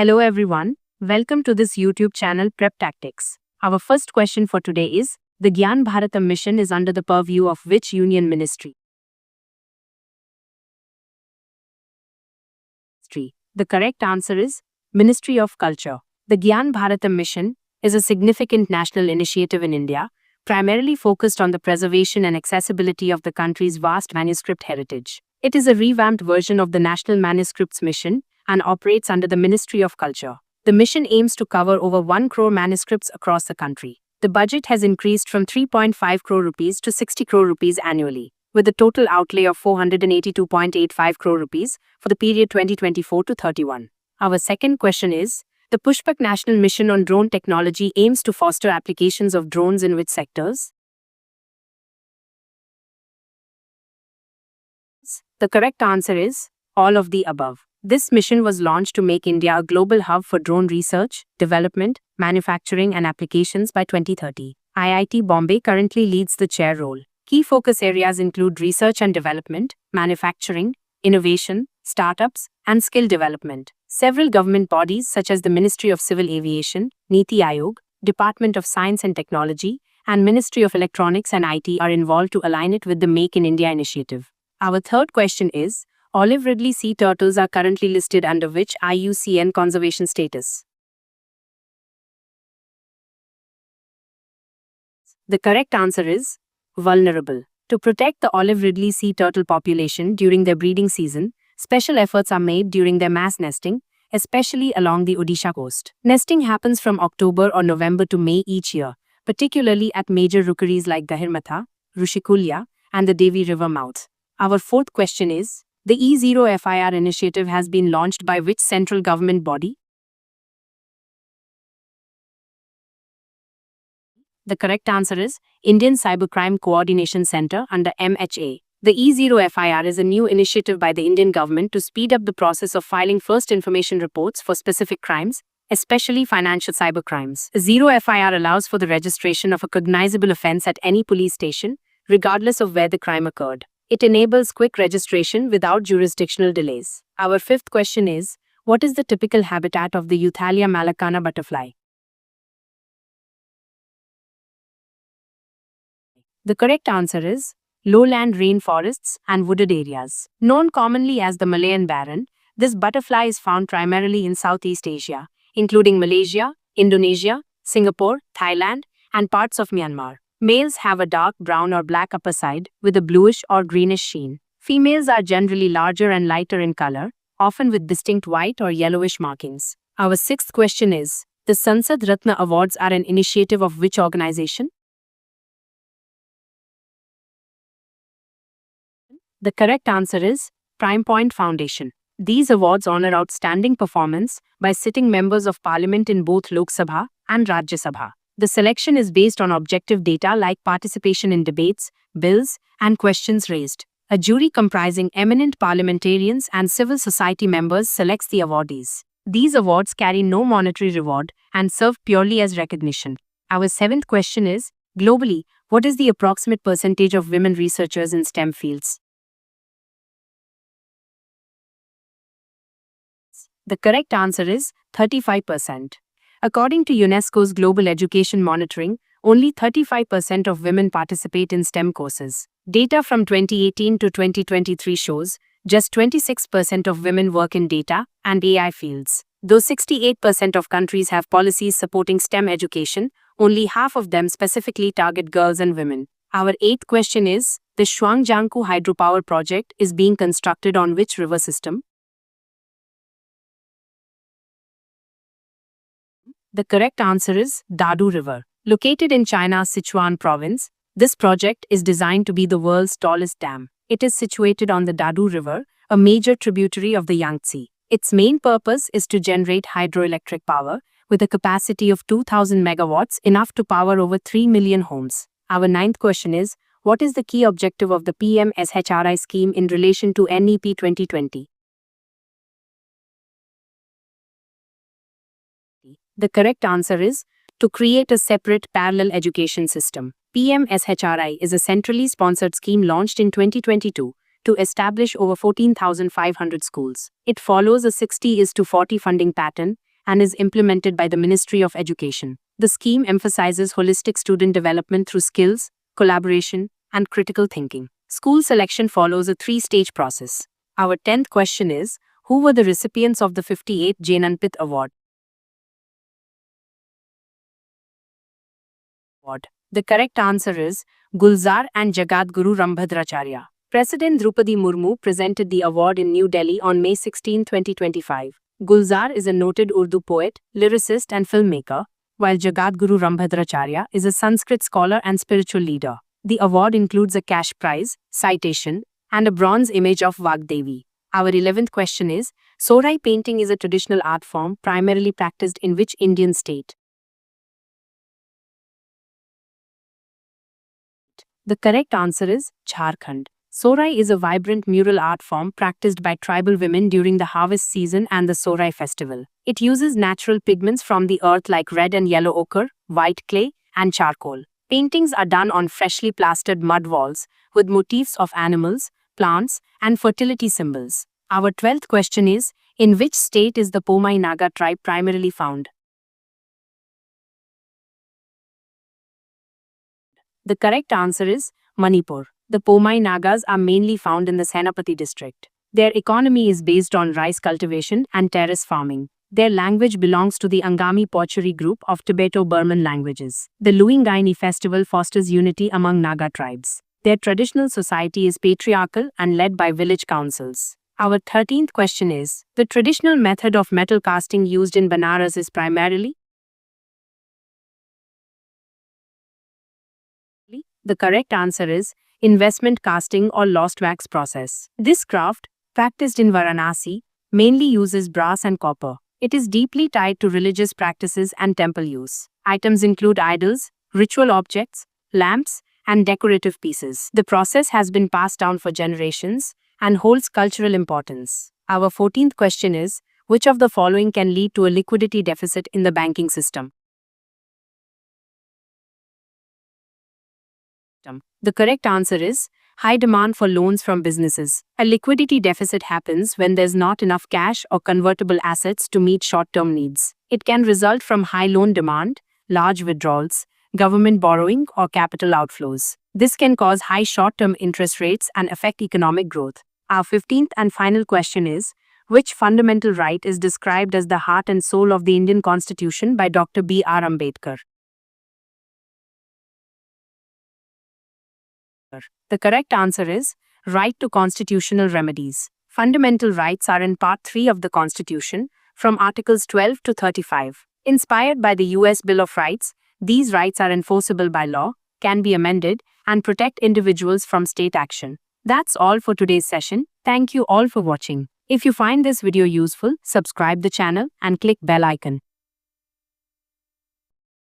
Hello everyone, welcome to this YouTube channel Prep Tactics. Our first question for today is, the Gyan Bharatam mission is under the purview of which union ministry? The correct answer is Ministry of Culture. The Gyan Bharatam mission is a significant national initiative in India, primarily focused on the preservation and accessibility of the country's vast manuscript heritage. It is a revamped version of the National Manuscripts Mission and operates under the Ministry of Culture. The mission aims to cover over 1 crore manuscripts across the country. The budget has increased from 3.5 crore rupees to 60 crore rupees annually, with a total outlay of 482.85 crore rupees for the period 2024 to 31. Our second question is, the Pushpak National Mission on Drone Technology aims to foster applications of drones in which sectors? The correct answer is all of the above. This mission was launched to make India a global hub for drone research, development, manufacturing and applications by 2030. IIT Bombay currently leads the chair role. Key focus areas include research and development, manufacturing, innovation, startups, and skill development. Several government bodies such as the Ministry of Civil Aviation, Niti Aayog, Department of Science and Technology, and Ministry of Electronics and IT are involved to align it with the Make in India initiative. Our third question is, olive ridley sea turtles are currently listed under which IUCN conservation status? The correct answer is vulnerable. To protect the olive ridley sea turtle population during their breeding season, special efforts are made during their mass nesting, especially along the Odisha coast. Nesting happens from October or November to May each year, particularly at major rookeries like Gahirmatha, Rushikulya, and the Devi River mouth. Our fourth question is, the E0 FIR initiative has been launched by which central government body? The correct answer is Indian Cybercrime Coordination Center under MHA. The E0 FIR is a new initiative by the Indian government to speed up the process of filing first information reports for specific crimes, especially financial cybercrimes. Zero FIR allows for the registration of a cognizable offense at any police station, regardless of where the crime occurred. It enables quick registration without jurisdictional delays. Our fifth question is, what is the typical habitat of the Euthalia malacana butterfly? The correct answer is lowland rainforests and wooded areas. Known commonly as the Malayan Baron, this butterfly is found primarily in Southeast Asia, including Malaysia, Indonesia, Singapore, Thailand, and parts of Myanmar. Males have a dark brown or black upper side with a bluish or greenish sheen. Females are generally larger and lighter in color, often with distinct white or yellowish markings. Our sixth question is, the Sansad Ratna Awards are an initiative of which organization? The correct answer is Prime Point Foundation. These awards honor outstanding performance by sitting members of parliament in both Lok Sabha and Rajya Sabha. The selection is based on objective data like participation in debates, bills, and questions raised. A jury comprising eminent parliamentarians and civil society members selects the awardees. These awards carry no monetary reward and serve purely as recognition. Our seventh question is, globally, what is the approximate percentage of women researchers in STEM fields? The correct answer is 35%. According to UNESCO's Global Education Monitoring, only 35% of women participate in STEM courses. Data from 2018 to 2023 shows just 26% of women work in data and AI fields. Though 68% of countries have policies supporting STEM education, only half of them specifically target girls and women. Our eighth question is, the Shuangjiangku hydropower project is being constructed on which river system? The correct answer is Dadu River. Located in China's Sichuan province, this project is designed to be the world's tallest dam. It is situated on the Dadu River, a major tributary of the Yangtze. Its main purpose is to generate hydroelectric power with a capacity of 2,000 megawatts, enough to power over 3 million homes. Our ninth question is, what is the key objective of the PM SHRI scheme in relation to NEP 2020? The correct answer is to create a separate parallel education system. PM SHRI is a centrally sponsored scheme launched in 2022 to establish over 14,500 schools. It follows a 60:40 funding pattern and is implemented by the Ministry of Education. The scheme emphasizes holistic student development through skills, collaboration, and critical thinking. School selection follows a three-stage process. Our 10th question is, who were the recipients of the 58th Jnanpith Award? The correct answer is Gulzar and Jagadguru Rambhadracharya. President Draupadi Murmu presented the award in New Delhi on May 16, 2025. Gulzar is a noted Urdu poet, lyricist, and filmmaker, while Jagadguru Rambhadracharya is a Sanskrit scholar and spiritual leader. The award includes a cash prize, citation, and a bronze image of Vagdevi. Our 11th question is, Sorai painting is a traditional art form primarily practiced in which Indian state? The correct answer is Jharkhand. Sorai is a vibrant mural art form practiced by tribal women during the harvest season and the Sorai festival. It uses natural pigments from the earth like red and yellow ochre, white clay, and charcoal. Paintings are done on freshly plastered mud walls with motifs of animals, plants, and fertility symbols. Our 12th question is, in which state is the Pomai Naga tribe primarily found? The correct answer is Manipur. The Pomai Nagas are mainly found in the Senapati district. Their economy is based on rice cultivation and terrace farming. Their language belongs to the Angami Pochuri group of Tibeto-Burman languages. The Luingaini festival fosters unity among Naga tribes. Their traditional society is patriarchal and led by village councils. Our 13th question is, the traditional method of metal casting used in Banaras is primarily? The correct answer is investment casting or lost wax process. This craft, practiced in Varanasi, mainly uses brass and copper. It is deeply tied to religious practices and temple use. Items include idols, ritual objects, lamps, and decorative pieces. The process has been passed down for generations and holds cultural importance. Our 14th question is, which of the following can lead to a liquidity deficit in the banking system? The correct answer is high demand for loans from businesses. A liquidity deficit happens when there's not enough cash or convertible assets to meet short-term needs. It can result from high loan demand, large withdrawals, government borrowing, or capital outflows. This can cause high short-term interest rates and affect economic growth. Our 15th and final question is, which fundamental right is described as the heart and soul of the Indian Constitution by Dr. B.R. Ambedkar? The correct answer is right to constitutional remedies. Fundamental rights are in Part 3 of the Constitution, from Articles 12 to 35. Inspired by the U.S. Bill of Rights, these rights are enforceable by law, can be amended, and protect individuals from state action. That's all for today's session. Thank you all for watching. If you find this video useful, subscribe the channel and click bell icon.